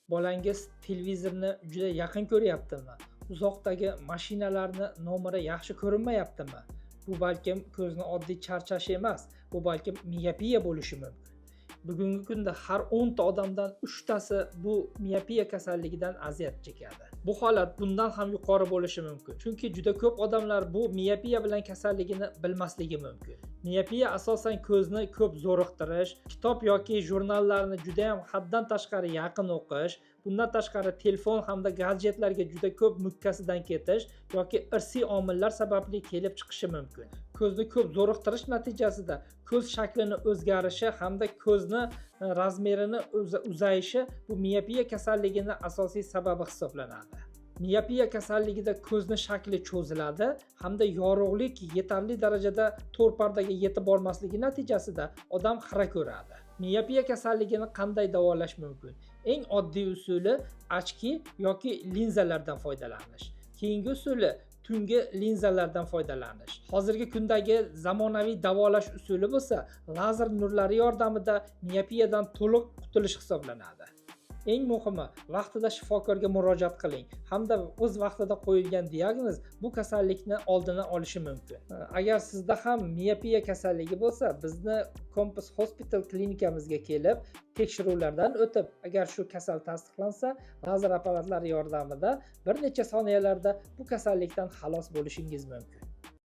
Bolangiz televizorni juda yaqin ko'ryaptimi? Uzoqdagi mashinalarni nomeri yaxshi ko'rinmayaptimi? Bu balkim ko'zni oddiy charchash emas, bu balkim miopiya bo'lishi mumkin. Bugungi kunda har 10 ta odamdan 3 tasi bu miopiya kasalligidan aziyat chekadi. Bu holat bundan ham yuqori bo'lishi mumkin. Chunki juda ko'p odamlar bu miopiya bilan kasalligini bilmasligi mumkin. Miopiya asosan ko'zni ko'p zo'riqtirish, kitob yoki jurnallarni juda ham haddan tashqari yaqin o'qish, bundan tashqari telefon hamda gadjetlarga juda ko'p mukkasidan ketish yoki irsiy omillar sababli kelib chiqishi mumkin. Ko'zni ko'p zo'riqtirish natijasida ko'z shaklining o'zgarishi hamda ko'zni razmerini uzayishi bu miopiya kasalligining asosiy sababi hisoblanadi. Miopiya kasalligida ko'zni shakli cho'ziladi hamda yorug'lik yetarli darajada to'rpardaga yetib bormasligi natijasida odam xira ko'radi. Miopiya kasalligini qanday davolash mumkin? Eng oddiy usuli ochki yoki linzalardan foydalanish. Keyingi usuli tungi linzalardan foydalanish. Hozirgi kundagi zamonaviy davolash usuli bo'lsa, lazer nurlari yordamida miopiyadan to'liq qutulish hisoblanadi. Eng muhimi, vaqtida shifokorga murojaat qiling hamda o'z vaqtida qo'yilgan diagnoz bu kasallikni oldini olishi mumkin. Agar sizda ham miopiya kasalligi bo'lsa, bizni Compass Hospital klinikamizga kelib, tekshiruvlardan o'tib, agar shu kasal tasdiqlansa, lazer apparatlari yordamida bir necha soniyalarda bu kasallikdan xalos bo'lishingiz mumkin.